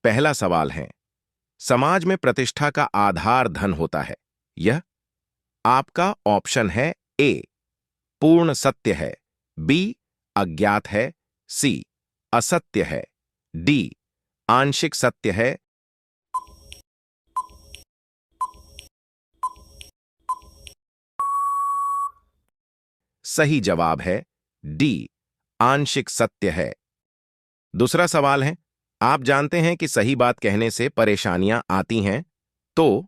पहला सवाल है, समाज में प्रतिष्ठा का आधार धन होता है। यह आपका ऑप्शन है। ए पूर्ण सत्य है, बी अज्ञात है, सी असत्य है, डी आंशिक सत्य है। सही जवाब है डी आंशिक सत्य है। दूसरा सवाल है, आप जानते हैं कि सही बात कहने से परेशानियां आती हैं, तो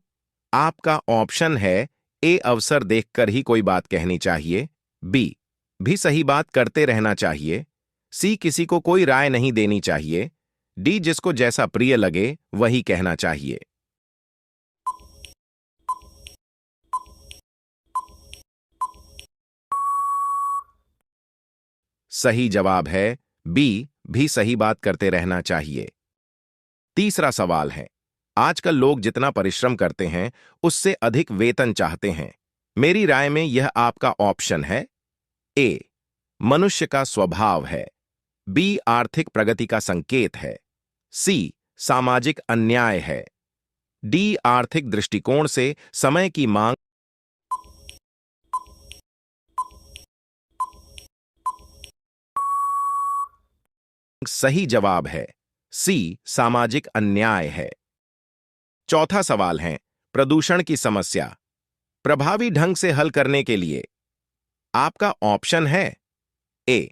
आपका ऑप्शन है ए अवसर देखकर ही कोई बात कहनी चाहिए, बी भी सही बात करते रहना चाहिए, सी किसी को कोई राय नहीं देनी चाहिए, डी जिसको जैसा प्रिय लगे वही कहना चाहिए। सही जवाब है बी भी सही बात करते रहना चाहिए। तीसरा सवाल है, आजकल लोग जितना परिश्रम करते हैं उससे अधिक वेतन चाहते हैं। मेरी राय में यह आपका ऑप्शन है। ए मनुष्य का स्वभाव है, बी आर्थिक प्रगति का संकेत है, सी सामाजिक अन्याय है, डी आर्थिक दृष्टिकोण से समय की मांग। सही जवाब है सी सामाजिक अन्याय है। चौथा सवाल है, प्रदूषण की समस्या प्रभावी ढंग से हल करने के लिए आपका ऑप्शन है। ए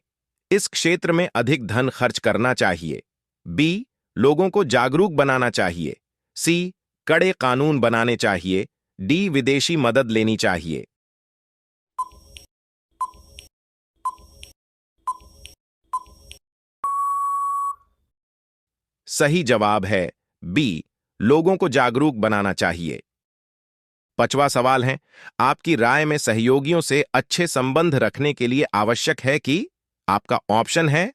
इस क्षेत्र में अधिक धन खर्च करना चाहिए, बी लोगों को जागरूक बनाना चाहिए, सी कड़े कानून बनाने चाहिए, डी विदेशी मदद लेनी चाहिए। सही जवाब है बी लोगों को जागरूक बनाना चाहिए। पांचवा सवाल है, आपकी राय में सहयोगियों से अच्छे संबंध रखने के लिए आवश्यक है कि आपका ऑप्शन है।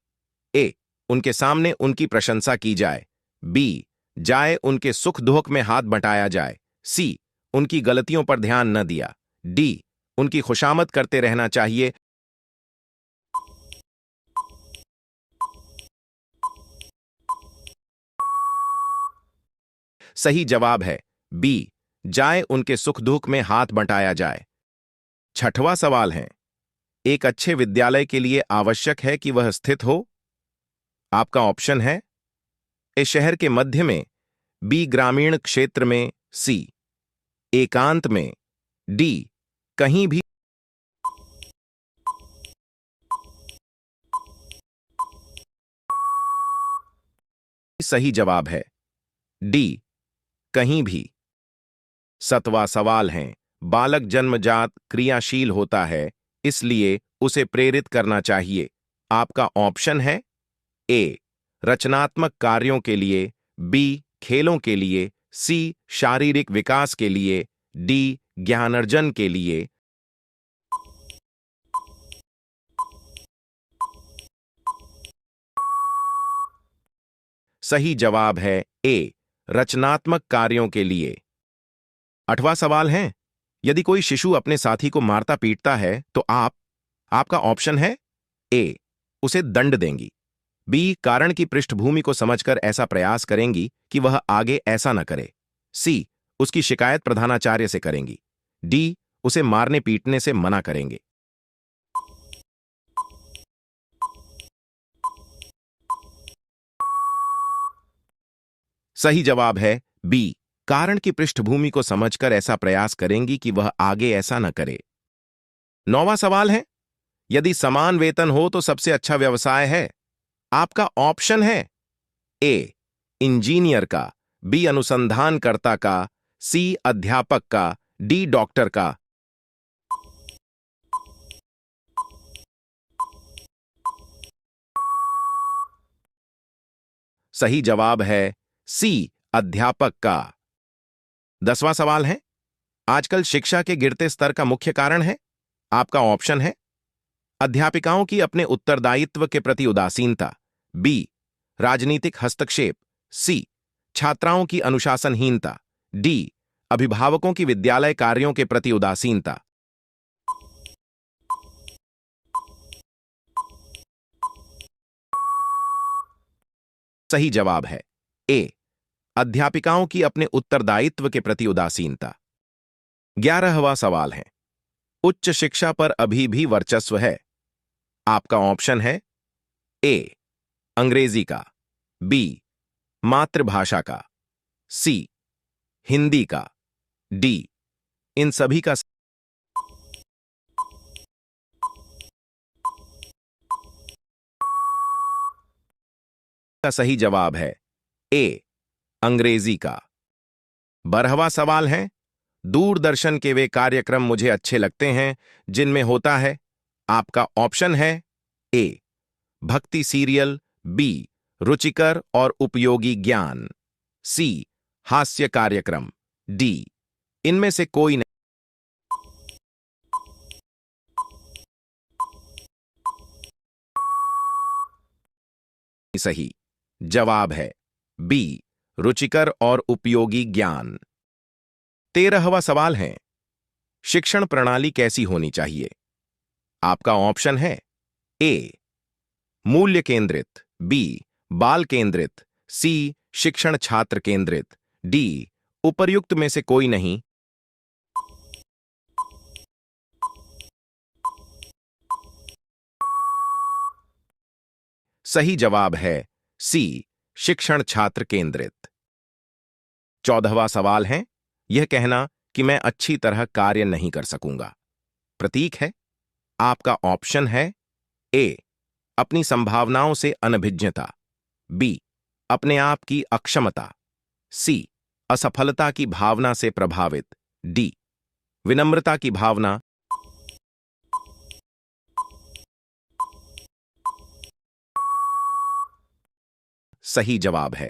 ए उनके सामने उनकी प्रशंसा की जाए, बी जाए उनके सुख दुख में हाथ बंटाया जाए, सी उनकी गलतियों पर ध्यान न दिया, डी उनकी खुशामद करते रहना चाहिए। सही जवाब है बी जाए उनके सुख दुख में हाथ बंटाया जाए। छठवां सवाल है, एक अच्छे विद्यालय के लिए आवश्यक है कि वह स्थित हो। आपका ऑप्शन है। ए शहर के मध्य में, बी ग्रामीण क्षेत्र में, सी एकांत में, डी कहीं भी। सही जवाब है डी कहीं भी। सातवां सवाल है, बालक जन्मजात क्रियाशील होता है, इसलिए उसे प्रेरित करना चाहिए। आपका ऑप्शन है। ए रचनात्मक कार्यों के लिए, बी खेलों के लिए, सी शारीरिक विकास के लिए, डी ज्ञानार्जन के लिए। सही जवाब है ए रचनात्मक कार्यों के लिए। आठवां सवाल है, यदि कोई शिशु अपने साथी को मारता पीटता है तो आपका ऑप्शन है। ए उसे दंड देंगी, बी कारण की पृष्ठभूमि को समझकर ऐसा प्रयास करेंगी कि वह आगे ऐसा न करे, सी उसकी शिकायत प्रधानाचार्य से करेंगी, डी उसे मारने पीटने से मना करेंगे। सही जवाब है बी कारण की पृष्ठभूमि को समझकर ऐसा प्रयास करेंगी कि वह आगे ऐसा न करे। नौवां सवाल है, यदि समान वेतन हो तो सबसे अच्छा व्यवसाय है। आपका ऑप्शन है। ए इंजीनियर का, बी अनुसंधानकर्ता का, सी अध्यापक का, डी डॉक्टर का। सही जवाब है सी अध्यापक का। 10वां सवाल है, आजकल शिक्षा के गिरते स्तर का मुख्य कारण है। आपका ऑप्शन है। अध्यापिकाओं की अपने उत्तरदायित्व के प्रति उदासीनता, बी राजनीतिक हस्तक्षेप, सी छात्राओं की अनुशासनहीनता, डी अभिभावकों की विद्यालय कार्यों के प्रति उदासीनता। सही जवाब है ए अध्यापिकाओं की अपने उत्तरदायित्व के प्रति उदासीनता। 11वां सवाल है, उच्च शिक्षा पर अभी भी वर्चस्व है? आपका ऑप्शन है ए अंग्रेजी का, बी मातृभाषा का, सी हिंदी का, डी इन सभी का सही जवाब है ए अंग्रेजी का। 12वां सवाल है, दूरदर्शन के वे कार्यक्रम मुझे अच्छे लगते हैं जिनमें होता है। आपका ऑप्शन है ए भक्ति सीरियल, बी रुचिकर और उपयोगी ज्ञान, सी हास्य कार्यक्रम, डी इनमें से कोई नहीं। सही जवाब है बी रुचिकर और उपयोगी ज्ञान। 13वां सवाल है, शिक्षण प्रणाली कैसी होनी चाहिए? आपका ऑप्शन है ए मूल्य केंद्रित, बी बाल केंद्रित, सी शिक्षण छात्र केंद्रित, डी उपर्युक्त में से कोई नहीं। सही जवाब है सी शिक्षण छात्र केंद्रित। 14वां सवाल है, यह कहना कि मैं अच्छी तरह कार्य नहीं कर सकूंगा प्रतीक है। आपका ऑप्शन है ए अपनी संभावनाओं से अनभिज्ञता, बी अपने आप की अक्षमता, सी असफलता की भावना से प्रभावित, डी विनम्रता की भावना। सही जवाब है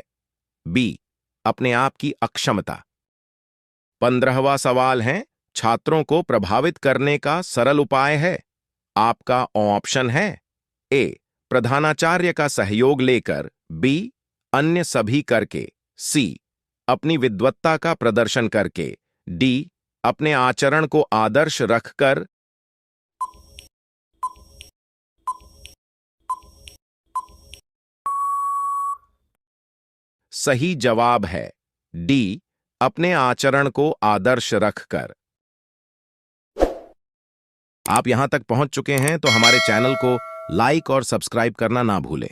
बी अपने आप की अक्षमता। 15वां सवाल है, छात्रों को प्रभावित करने का सरल उपाय है। आपका ऑप्शन है ए प्रधानाचार्य का सहयोग लेकर, बी अन्य सभी करके, सी अपनी विद्वत्ता का प्रदर्शन करके, डी अपने आचरण को आदर्श रखकर। सही जवाब है डी अपने आचरण को आदर्श रखकर। आप यहां तक पहुंच चुके हैं तो हमारे चैनल को लाइक और सब्सक्राइब करना ना भूलें।